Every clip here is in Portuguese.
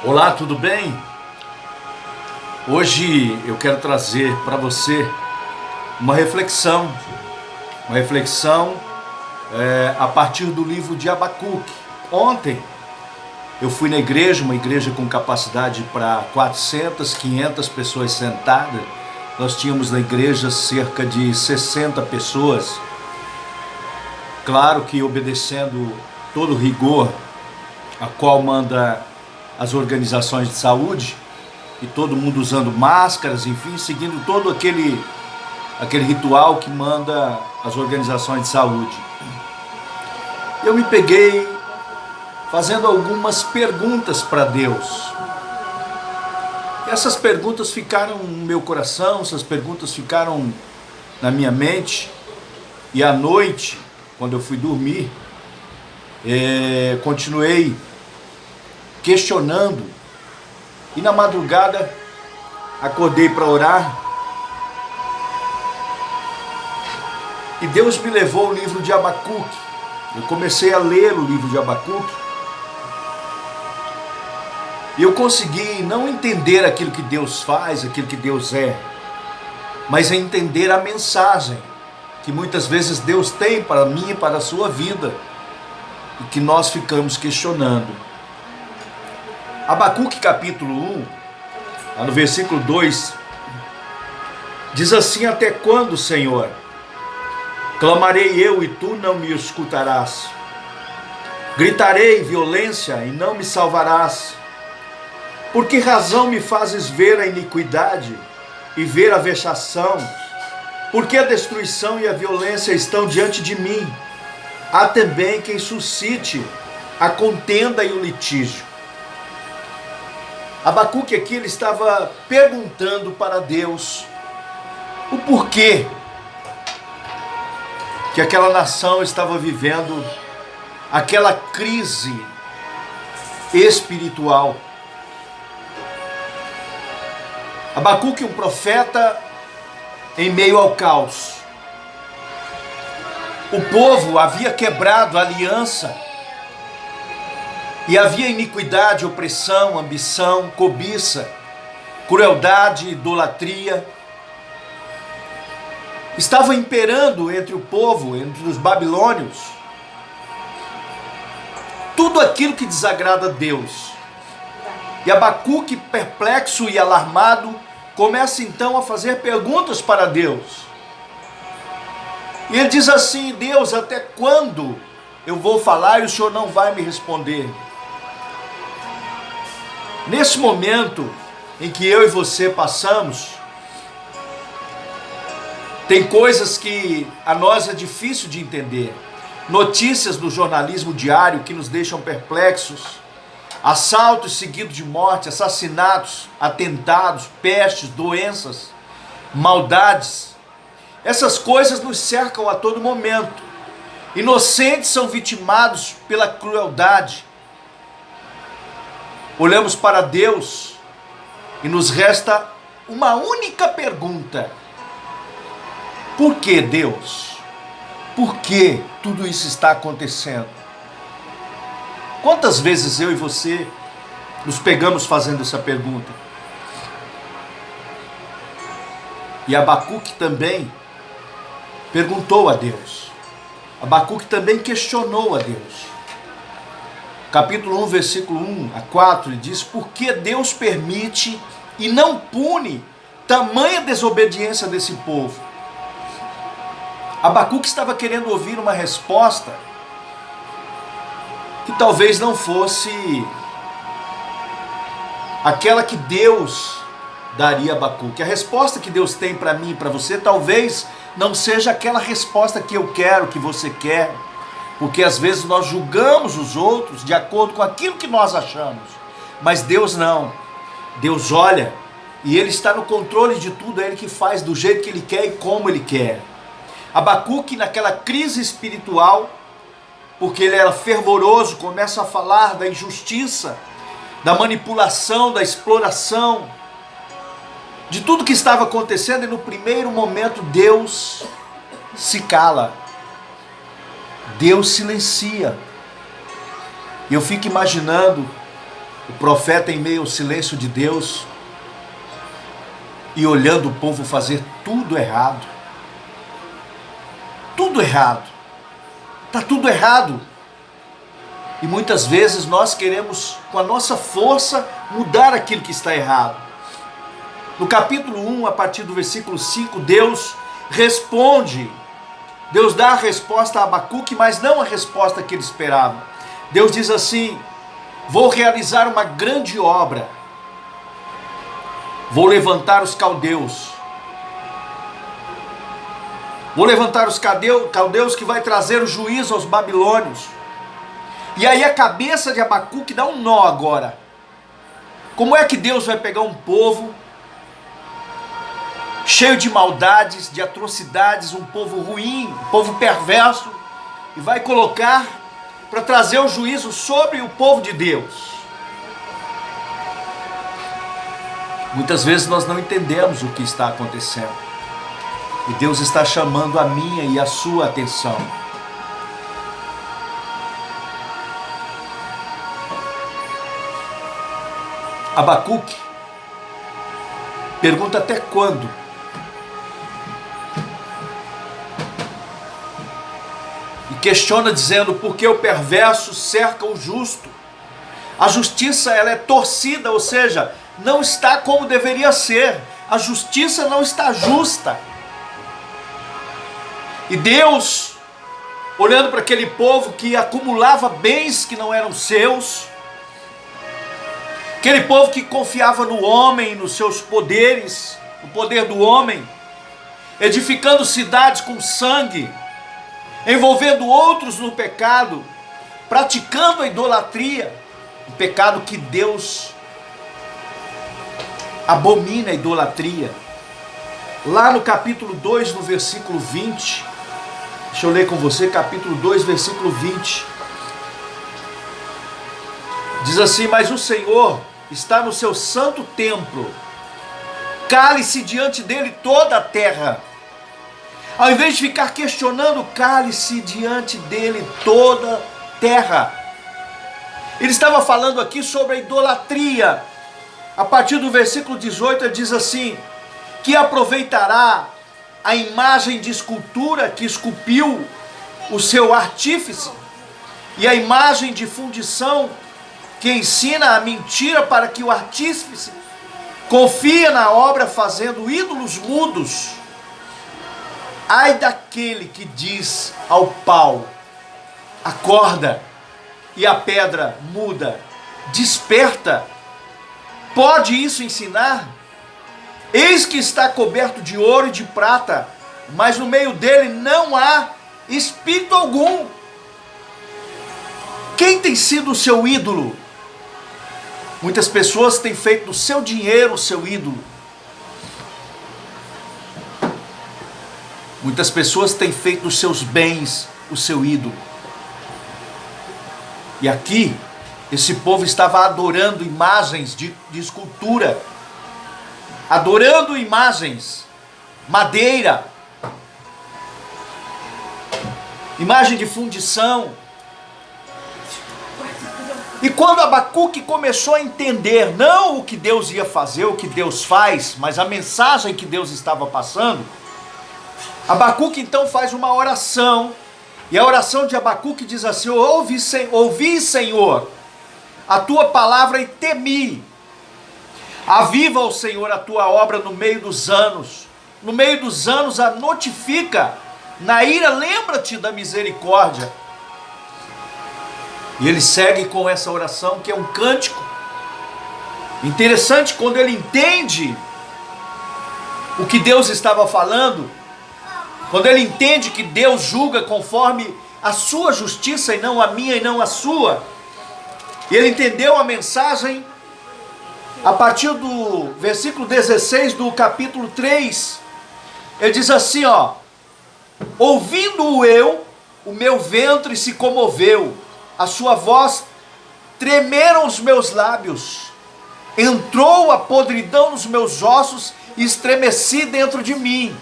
Olá, tudo bem? Hoje eu quero trazer para você uma reflexão a partir do livro de Abacuque. Ontem eu fui na igreja, uma igreja com capacidade para 400, 500 pessoas sentadas. Nós tínhamos na igreja cerca de 60 pessoas. Claro que obedecendo todo o rigor a qual manda as organizações de saúde, e todo mundo usando máscaras, enfim, seguindo todo aquele ritual que manda as organizações de saúde. Eu me peguei fazendo algumas perguntas para Deus. E essas perguntas ficaram no meu coração, essas perguntas ficaram na minha mente, e à noite, quando eu fui dormir, continuei questionando, e na madrugada acordei para orar, e Deus me levou ao livro de Abacuque. Eu comecei a ler o livro de Abacuque, e eu consegui não entender aquilo que Deus faz, aquilo que Deus é, mas entender a mensagem que muitas vezes Deus tem para mim e para a sua vida, e que nós ficamos questionando. Abacuque capítulo 1, no versículo 2, diz assim: até quando, Senhor? Clamarei eu e tu não me escutarás. Gritarei violência e não me salvarás. Por que razão me fazes ver a iniquidade e ver a vexação? Por que a destruição e a violência estão diante de mim? Há também quem suscite a contenda e o litígio. Abacuque aqui ele estava perguntando para Deus o porquê que aquela nação estava vivendo aquela crise espiritual. Abacuque, um profeta em meio ao caos. O povo havia quebrado a aliança, e havia iniquidade, opressão, ambição, cobiça, crueldade, idolatria. Estava imperando entre o povo, entre os babilônios, tudo aquilo que desagrada a Deus. E Abacuque, perplexo e alarmado, começa então a fazer perguntas para Deus. E ele diz assim: Deus, até quando eu vou falar e o Senhor não vai me responder? Nesse momento em que eu e você passamos, tem coisas que a nós é difícil de entender. Notícias do jornalismo diário que nos deixam perplexos. Assaltos seguidos de morte, assassinatos, atentados, pestes, doenças, maldades. Essas coisas nos cercam a todo momento. Inocentes são vitimados pela crueldade. Olhamos para Deus e nos resta uma única pergunta: por que, Deus? Por que tudo isso está acontecendo? Quantas vezes eu e você nos pegamos fazendo essa pergunta? E Abacuque também perguntou a Deus. Abacuque também questionou a Deus. Capítulo 1, versículo 1 a 4, ele diz: por que Deus permite e não pune tamanha desobediência desse povo? Abacuque estava querendo ouvir uma resposta que talvez não fosse aquela que Deus daria a Abacuque. A resposta que Deus tem para mim e para você talvez não seja aquela resposta que eu quero, que você quer. Porque às vezes nós julgamos os outros de acordo com aquilo que nós achamos. Mas Deus não. Deus olha e Ele está no controle de tudo. É Ele que faz do jeito que Ele quer e como Ele quer. Abacuque, naquela crise espiritual, porque ele era fervoroso, começa a falar da injustiça, da manipulação, da exploração, de tudo que estava acontecendo. E no primeiro momento Deus se cala. Deus silencia. E eu fico imaginando O profeta em meio ao silêncio de Deus e olhando o povo fazer tudo errado. Tudo errado. Está tudo errado. E muitas vezes nós queremos, com a nossa força, mudar aquilo que está errado. No capítulo 1, a partir do versículo 5, Deus responde. Deus dá a resposta a Abacuque, mas não a resposta que ele esperava. Deus diz assim: vou realizar uma grande obra. Vou levantar os caldeus. Vou levantar os caldeus que vai trazer o juízo aos babilônios. E aí a cabeça de Abacuque dá um nó agora. Como é que Deus vai pegar um povo cheio de maldades, de atrocidades, um povo ruim, um povo perverso, e vai colocar para trazer o juízo sobre o povo de Deus? Muitas vezes nós não entendemos o que está acontecendo. E Deus está chamando a minha e a sua atenção. Abacuque pergunta até quando? E questiona dizendo: por que o perverso cerca o justo? A justiça, ela é torcida, ou seja, não está como deveria ser. A justiça não está justa. E Deus, olhando para aquele povo que acumulava bens que não eram seus, aquele povo que confiava no homem, nos seus poderes, no poder do homem, edificando cidades com sangue, envolvendo outros no pecado, praticando a idolatria, um pecado que Deus abomina, a idolatria. Lá no capítulo 2, no versículo 20, deixa eu ler com você, capítulo 2, versículo 20, diz assim: mas o Senhor está no seu santo templo, cale-se diante dele toda a terra. Ao invés de ficar questionando, cale-se diante dele toda a terra. Ele estava falando aqui sobre a idolatria. A partir do versículo 18 ele diz assim: que aproveitará a imagem de escultura que esculpiu o seu artífice, e a imagem de fundição que ensina a mentira, para que o artífice confia na obra fazendo ídolos mudos. Ai daquele que diz ao pau: acorda, e a pedra muda, desperta. Pode isso ensinar? Eis que está coberto de ouro e de prata, mas no meio dele não há espírito algum. Quem tem sido o seu ídolo? Muitas pessoas têm feito do seu dinheiro o seu ídolo. Muitas pessoas têm feito dos seus bens o seu ídolo. E aqui, esse povo estava adorando imagens de escultura, adorando imagens, madeira, imagem de fundição. E quando Abacuque começou a entender, não o que Deus ia fazer, o que Deus faz, mas a mensagem que Deus estava passando, Abacuque então faz uma oração. E a oração de Abacuque diz assim: ouvi, Senhor, a tua palavra e temi. Aviva, ó Senhor, a tua obra no meio dos anos. No meio dos anos a notifica. Na ira lembra-te da misericórdia. E ele segue com essa oração, que é um cântico. Interessante, quando ele entende o que Deus estava falando, quando ele entende que Deus julga conforme a sua justiça e não a minha e não a sua, e ele entendeu a mensagem a partir do versículo 16 do capítulo 3, ele diz assim, ó: ouvindo-o eu, o meu ventre se comoveu, a sua voz tremeram os meus lábios, entrou a podridão nos meus ossos e estremeci dentro de mim.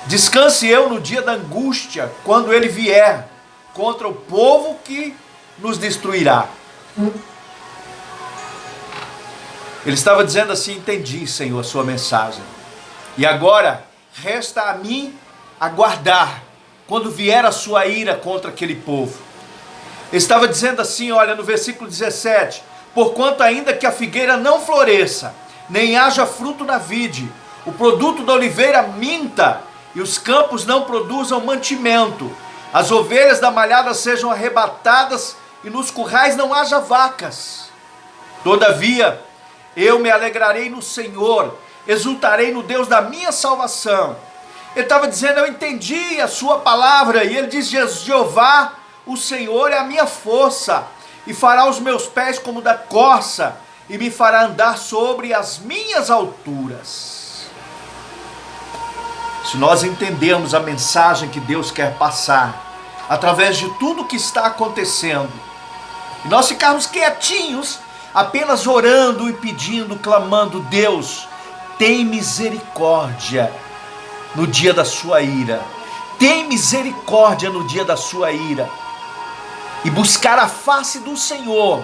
Descanse eu no dia da angústia, quando ele vier contra o povo que nos destruirá. Ele estava dizendo assim: entendi, Senhor, a sua mensagem. E agora resta a mim aguardar quando vier a sua ira contra aquele povo. Ele estava dizendo assim, olha, no versículo 17: porquanto ainda que a figueira não floresça, nem haja fruto na vide, o produto da oliveira minta, e os campos não produzam mantimento, as ovelhas da malhada sejam arrebatadas, e nos currais não haja vacas. Todavia, eu me alegrarei no Senhor, exultarei no Deus da minha salvação. Ele estava dizendo: eu entendi a sua palavra. E ele diz: Jeová, o Senhor é a minha força, e fará os meus pés como da corça, e me fará andar sobre as minhas alturas. Se nós entendermos a mensagem que Deus quer passar, através de tudo que está acontecendo, e nós ficarmos quietinhos, apenas orando e pedindo, clamando: Deus, tem misericórdia no dia da sua ira, tem misericórdia no dia da sua ira, e buscar a face do Senhor,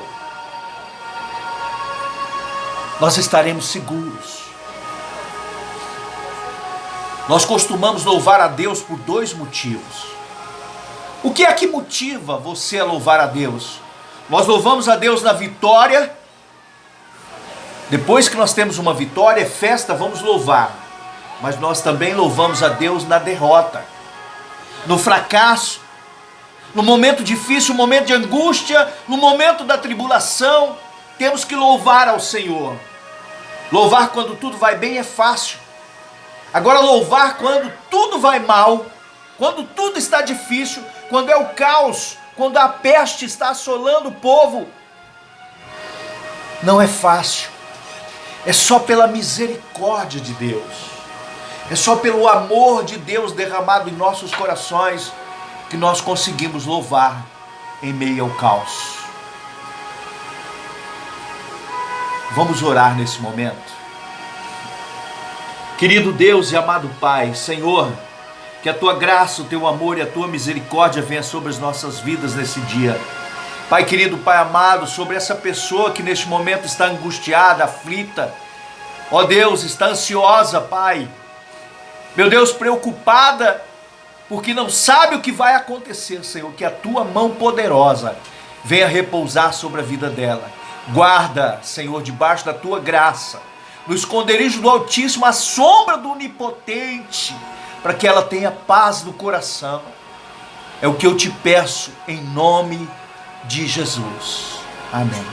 nós estaremos seguros. Nós costumamos louvar a Deus por dois motivos. O que é que motiva você a louvar a Deus? Nós louvamos a Deus na vitória. Depois que nós temos uma vitória, é festa, vamos louvar. Mas nós também louvamos a Deus na derrota, no fracasso, no momento difícil, no momento de angústia, no momento da tribulação. Temos que louvar ao Senhor. Louvar quando tudo vai bem é fácil. Agora, louvar quando tudo vai mal, quando tudo está difícil, quando é o caos, quando a peste está assolando o povo, não é fácil. É só pela misericórdia de Deus, é só pelo amor de Deus derramado em nossos corações que nós conseguimos louvar em meio ao caos. Vamos orar nesse momento. Querido Deus e amado Pai, Senhor, que a Tua graça, o Teu amor e a Tua misericórdia venha sobre as nossas vidas nesse dia. Pai querido, Pai amado, sobre essa pessoa que neste momento está angustiada, aflita, ó Deus, está ansiosa, Pai, meu Deus, preocupada, porque não sabe o que vai acontecer, Senhor, que a Tua mão poderosa venha repousar sobre a vida dela. Guarda, Senhor, debaixo da Tua graça, no esconderijo do Altíssimo, à sombra do Onipotente, para que ela tenha paz no coração. É o que eu te peço, em nome de Jesus. Amém.